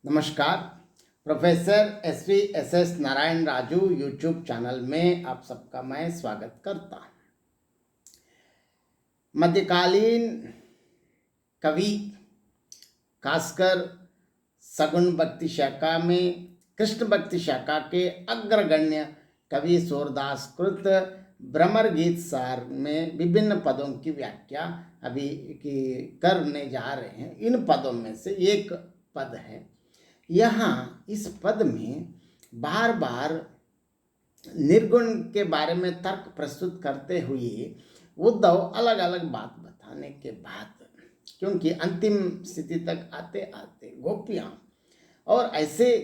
नमस्कार। Professor S Narayan Raju YouTube channel में आप सबका मैं स्वागत करता हूँ। मध्यकालीन कवि खासकर सगुण भक्ति शाखा में कृष्ण भक्ति शाखा के अग्रगण्य कवि सूरदास कृत भ्रमर गीत सार में विभिन्न पदों की व्याख्या अभी करने जा रहे हैं। इन पदों में से एक पद है। यहाँ इस पद में बार बार निर्गुण के बारे में तर्क प्रस्तुत करते हुए उद्धव अलग अलग बात बताने के बाद, क्योंकि अंतिम स्थिति तक आते आते गोपियाँ और ऐसे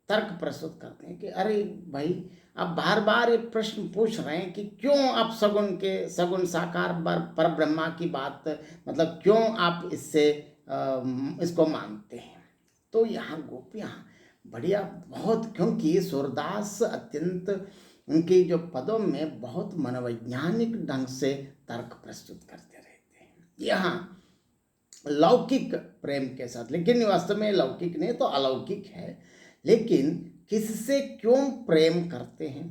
तर्क प्रस्तुत करते हैं कि अरे भाई, आप बार बार ये प्रश्न पूछ रहे हैं कि क्यों आप सगुण साकार पर ब्रह्मा की बात, मतलब क्यों आप इसको मानते हैं। तो यहाँ गोपियाँ बढ़िया बहुत, क्योंकि सूरदास अत्यंत उनके जो पदों में बहुत मनोवैज्ञानिक ढंग से तर्क प्रस्तुत करते रहते हैं। यहाँ लौकिक प्रेम के साथ, लेकिन वास्तव में लौकिक नहीं तो अलौकिक है। लेकिन किससे क्यों प्रेम करते हैं,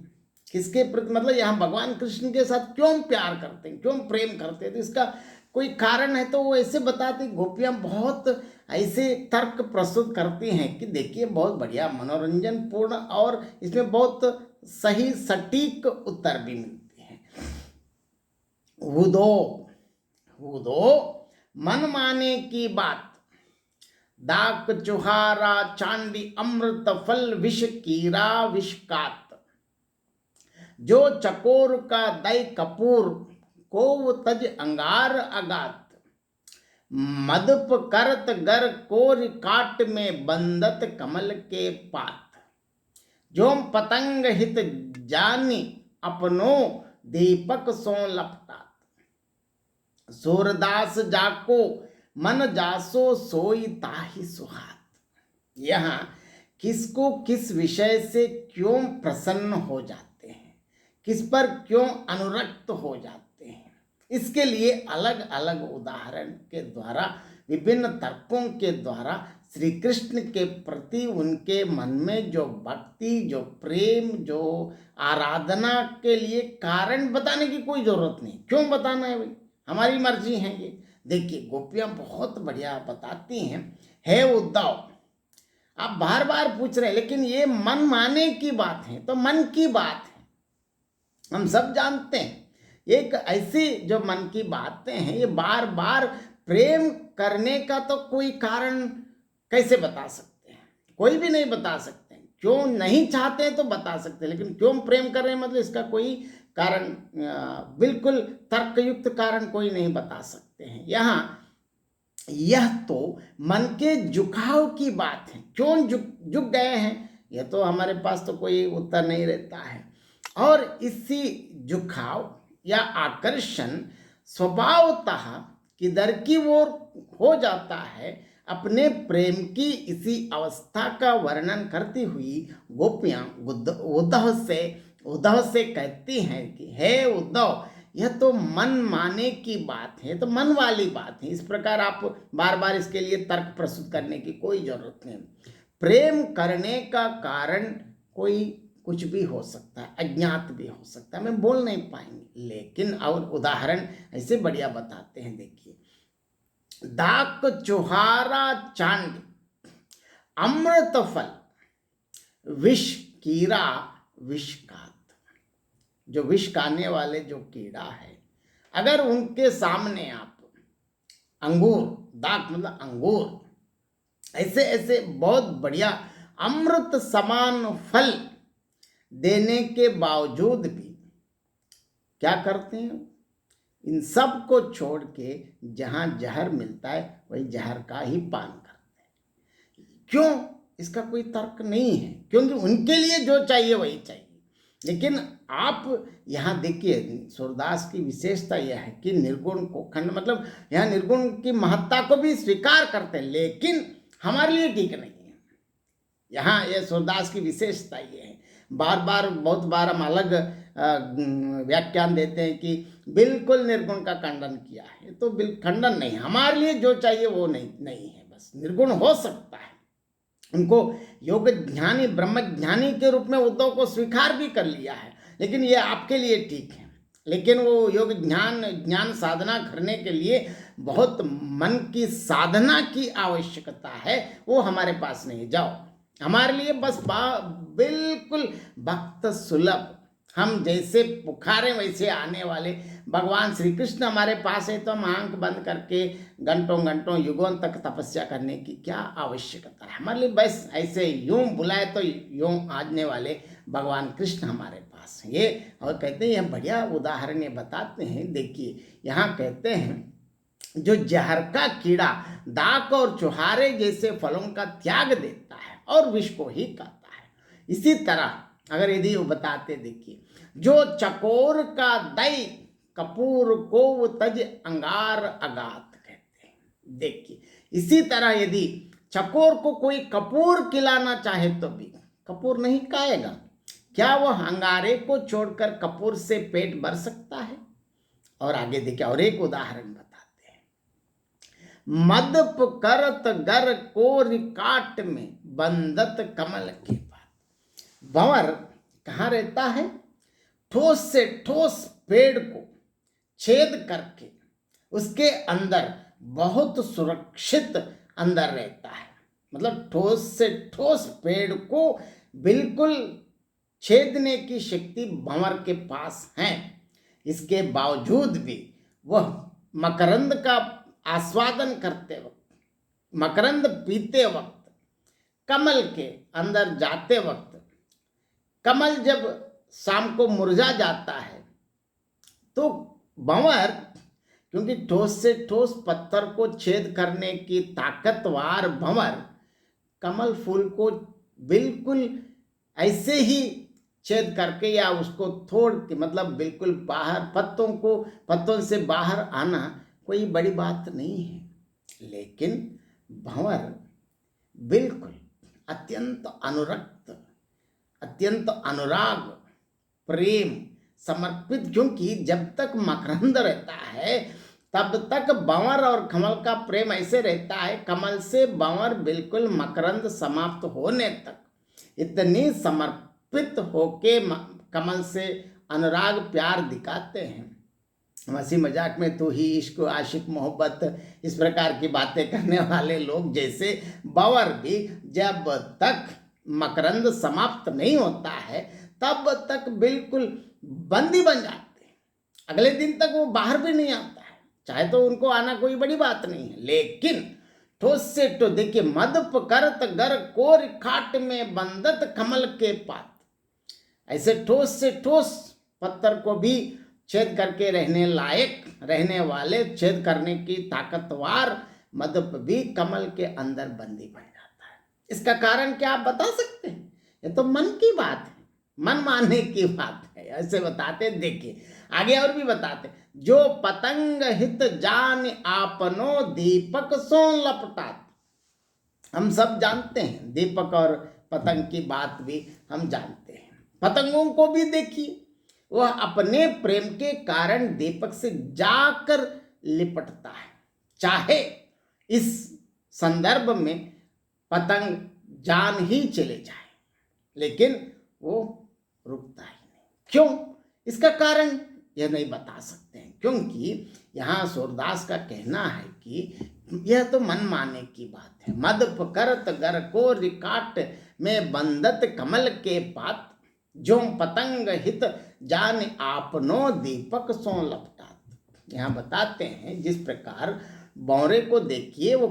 किसके प्रति, मतलब यहाँ भगवान कृष्ण के साथ क्यों प्यार करते हैं, क्यों प्रेम करते हैं, तो इसका कोई कारण है। तो वो ऐसे बताते, गोपियाँ बहुत ऐसे तर्क प्रस्तुत करती हैं कि देखिए बहुत बढ़िया मनोरंजन पूर्ण और इसमें बहुत सही सटीक उत्तर भी मिलते हैं। हुदो मन माने की बात, दाक चुहारा चांडी अमृत फल विष कीरा विषकात, जो चकोर का दय कपूर को तज अंगार अगात, मदप करत गर कोर काट में बंदत कमल के पात, जोम पतंग हित जानी अपनो दीपक सो लपटात, सूरदास जाको मन जासो सोई ताहि सुहात। यहाँ किसको किस विषय से क्यों प्रसन्न हो जाते हैं, किस पर क्यों अनुरक्त हो जाते हैं, इसके लिए अलग अलग उदाहरण के द्वारा, विभिन्न तर्कों के द्वारा श्री कृष्ण के प्रति उनके मन में जो भक्ति, जो प्रेम, जो आराधना के लिए कारण बताने की कोई जरूरत नहीं। क्यों बताना है भाई, हमारी मर्जी है ये। देखिए गोपियाँ बहुत बढ़िया बताती हैं। हे उद्धव, आप बार बार पूछ रहे हैं, लेकिन ये मन माने की बात है तो मन की बात है, हम सब जानते हैं। एक ऐसी जो मन की बातें हैं, ये बार बार प्रेम करने का तो कोई कारण कैसे बता सकते हैं, कोई भी नहीं बता सकते। क्यों नहीं चाहते तो बता सकते हैं, लेकिन क्यों प्रेम कर रहे हैं, मतलब इसका कोई कारण, बिल्कुल तर्कयुक्त कारण कोई नहीं बता सकते हैं। यहाँ यह तो मन के झुकाव की बात है, क्यों झुक गए हैं, यह तो हमारे पास तो कोई उत्तर नहीं रहता है। और इसी झुकाव या आकर्षण स्वभावतः किधर की ओर हो जाता है, अपने प्रेम की इसी अवस्था का वर्णन करती हुई गोपियाँ उद्धव से कहती हैं कि हे उद्धव, यह तो मन माने की बात है, तो मन वाली बात है। इस प्रकार आप बार बार इसके लिए तर्क प्रस्तुत करने की कोई जरूरत नहीं। प्रेम करने का कारण कोई कुछ भी हो सकता है, अज्ञात भी हो सकता है, मैं बोल नहीं पाएंगे, लेकिन और उदाहरण ऐसे बढ़िया बताते हैं। देखिए, दाक चुहारा चांड अमृत फल विष कीड़ा विषकात, जो विष खाने वाले जो कीड़ा है, अगर उनके सामने आप अंगूर, दाक मतलब अंगूर, ऐसे ऐसे बहुत बढ़िया अमृत समान फल देने के बावजूद भी क्या करते हैं, इन सब को छोड़ के जहां जहर मिलता है वही जहर का ही पान करते हैं। क्यों, इसका कोई तर्क नहीं है, क्योंकि उनके लिए जो चाहिए वही चाहिए। लेकिन आप यहाँ देखिए, सूरदास की विशेषता यह है कि निर्गुण को खंड, मतलब यहाँ निर्गुण की महत्ता को भी स्वीकार करते हैं, लेकिन हमारे लिए ठीक नहीं है। यहाँ यह सूरदास की विशेषता ये है। बार बार बहुत बार हम अलग व्याख्यान देते हैं कि बिल्कुल निर्गुण का खंडन किया है, तो खंडन नहीं, हमारे लिए जो चाहिए वो नहीं है। बस निर्गुण हो सकता है, उनको योग ज्ञानी ब्रह्म ज्ञानी के रूप में उद्धव को स्वीकार भी कर लिया है, लेकिन ये आपके लिए ठीक है। लेकिन वो योग ज्ञान साधना करने के लिए बहुत मन की साधना की आवश्यकता है, वो हमारे पास नहीं। जाओ हमारे लिए बस बिल्कुल भक्त सुलभ, हम जैसे पुकारे वैसे आने वाले भगवान श्री कृष्ण हमारे पास है, तो हम आंख बंद करके घंटों घंटों युगों तक तपस्या करने की क्या आवश्यकता है। हमारे लिए बस ऐसे यूं बुलाए तो यूं आने वाले भगवान कृष्ण हमारे पास है। ये और कहते हैं, यह बढ़िया उदाहरण ये बताते हैं। देखिए यहाँ कहते हैं, जो जहर का कीड़ा दाक और चुहारे जैसे फलों का त्याग देता है और विष को ही खाता है, इसी तरह अगर यदि वो बताते, देखिए, जो चकोर का दई कपूर को तज अंगार अगात कहते हैं। देखिए इसी तरह यदि चकोर को कोई कपूर खिलाना चाहे तो भी कपूर नहीं खाएगा। क्या वह अंगारे को छोड़कर कपूर से पेट भर सकता है? और आगे देखिए और एक उदाहरण बताते हैं, मदप करत गर कोर काट में बंदत कमल के पात। भंवर कहाँ रहता है? ठोस से ठोस पेड़ को छेद करके उसके अंदर बहुत सुरक्षित अंदर रहता है। मतलब ठोस से ठोस पेड़ को बिल्कुल छेदने की शक्ति भंवर के पास है। इसके बावजूद भी वह मकरंद का आस्वादन करते वक्त, मकरंद पीते वक्त, कमल के अंदर जाते वक्त, कमल जब शाम को मुरझा जाता है तो भंवर, क्योंकि ठोस से ठोस पत्थर को छेद करने की ताकतवर भंवर कमल फूल को बिल्कुल ऐसे ही छेद करके या उसको तोड़ के, मतलब बिल्कुल बाहर पत्तों से बाहर आना कोई बड़ी बात नहीं है। लेकिन भंवर बिल्कुल अत्यंत अनुरक्त, अत्यंत अनुराग, प्रेम समर्पित, क्योंकि जब तक मकरंद रहता है तब तक भंवर और कमल का प्रेम ऐसे रहता है, कमल से भंवर बिल्कुल मकरंद समाप्त होने तक इतनी समर्पित होके कमल से अनुराग प्यार दिखाते हैं। हंसी मजाक में तो ही इश्क आशिक मोहब्बत इस प्रकार की बातें करने वाले लोग जैसे भंवर भी जब तक मकरंद समाप्त नहीं होता है तब तक बिल्कुल बंदी बन जाते हैं। अगले दिन तक वो बाहर भी नहीं आता है, चाहे तो उनको आना कोई बड़ी बात नहीं है। लेकिन ठोस से तो देखिए, मदप करत गर कोर खाट में बंदत कमल के पात, ऐसे ठोस से ठोस पत्थर को भी छेद करके रहने लायक, रहने वाले, छेद करने की ताकतवर मदप भी कमल के अंदर बंदी बन जाता है। इसका कारण क्या आप बता सकते हैं? ये तो मन की बात है, मन मानने की बात है, ऐसे बताते। देखिए आगे और भी बताते, जो पतंग हित जान आपनो दीपक सो लपटात। हम सब जानते हैं, दीपक और पतंग की बात भी हम जानते हैं। पतंगों को भी देखिए, वह अपने प्रेम के कारण दीपक से जाकर लिपटता है। चाहे इस संदर्भ में पतंग जान ही चले जाए, लेकिन वो रुकता ही नहीं। क्यों? इसका कारण यह नहीं बता सकते हैं, क्योंकि यहाँ सूरदास का कहना है कि यह तो मन माने की बात है। मदप करत गर को रिकाट में बंदत कमल के पात, जो पतंग हित जान आपनो दीपक सो लपटात। यहाँ बताते हैं जिस प्रकार भंवरे को देखिए, वो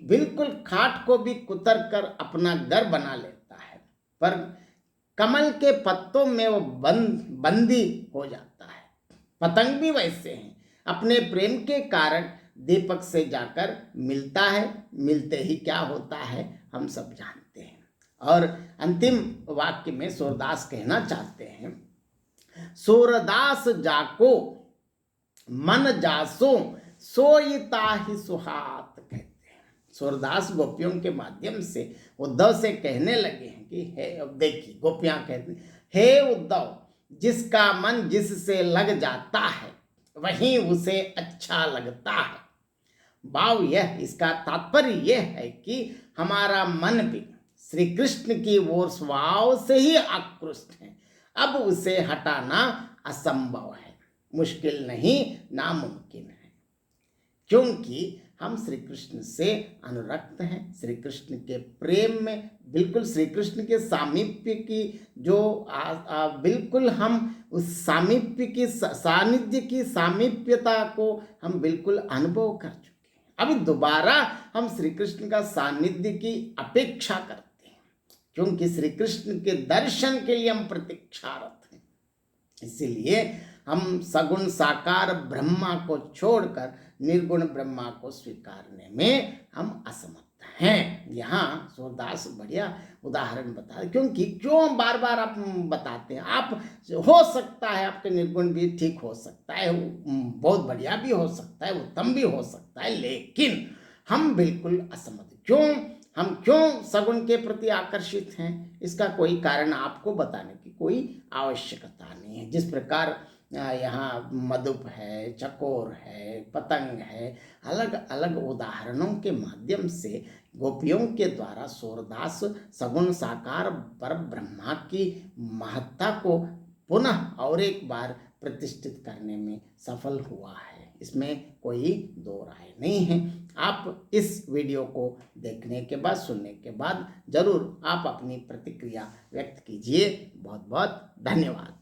बिल्कुल खाट को भी कुतर कर अपना घर बना लेता है, पर कमल के पत्तों में वो बंदी हो जाता है। पतंग भी वैसे हैं, अपने प्रेम के कारण दीपक से जाकर मिलता है, मिलते ही क्या होता है हम सब जानते हैं। और अंतिम वाक्य में सूरदास कहना चाहते हैं, सूरदास जाको मन जासो सोईता ही सुहात कहते हैं। सूरदास गोपियों के माध्यम से उद्धव से कहने लगे हैं कि हे, अब देखिए गोपियां कहते हैं, हे उद्धव, जिसका मन जिससे लग जाता है वहीं उसे अच्छा लगता है, भाव यह, इसका तात्पर्य यह है कि हमारा मन भी श्री कृष्ण की ओर स्वभाव से ही आकृष्ट है। अब उसे हटाना असंभव है, मुश्किल नहीं, नामुमकिन है, क्योंकि हम श्री कृष्ण से अनुरक्त हैं। श्री कृष्ण के प्रेम में, बिल्कुल श्री कृष्ण के सामीप्य की जो बिल्कुल हम उस सामीप्य की सानिध्य की सामीप्यता को हम बिल्कुल अनुभव कर चुके हैं। अभी दोबारा हम श्री कृष्ण का सानिध्य की अपेक्षा करते हैं, क्योंकि श्री कृष्ण के दर्शन के लिए हम प्रतीक्षारत हैं। इसीलिए हम सगुण साकार ब्रह्मा को छोड़कर निर्गुण ब्रह्मा को स्वीकारने में हम असमर्थ हैं। यहाँ सूरदास बढ़िया उदाहरण बता, क्योंकि क्यों बार बार आप बताते हैं, आप हो सकता है आपके निर्गुण भी ठीक हो सकता है, बहुत बढ़िया भी हो सकता है, उत्तम भी हो सकता है, लेकिन हम बिल्कुल असमर्थ। क्यों? हम क्यों सगुण के प्रति आकर्षित हैं, इसका कोई कारण आपको बताने की कोई आवश्यकता नहीं है। जिस प्रकार यहाँ मधुप है, चकोर है, पतंग है, अलग अलग उदाहरणों के माध्यम से गोपियों के द्वारा सूरदास सगुण साकार पर ब्रह्मा की महत्ता को पुनः और एक बार प्रतिष्ठित करने में सफल हुआ है, इसमें कोई दो राय नहीं है। आप इस वीडियो को देखने के बाद, सुनने के बाद जरूर आप अपनी प्रतिक्रिया व्यक्त कीजिए। बहुत बहुत धन्यवाद।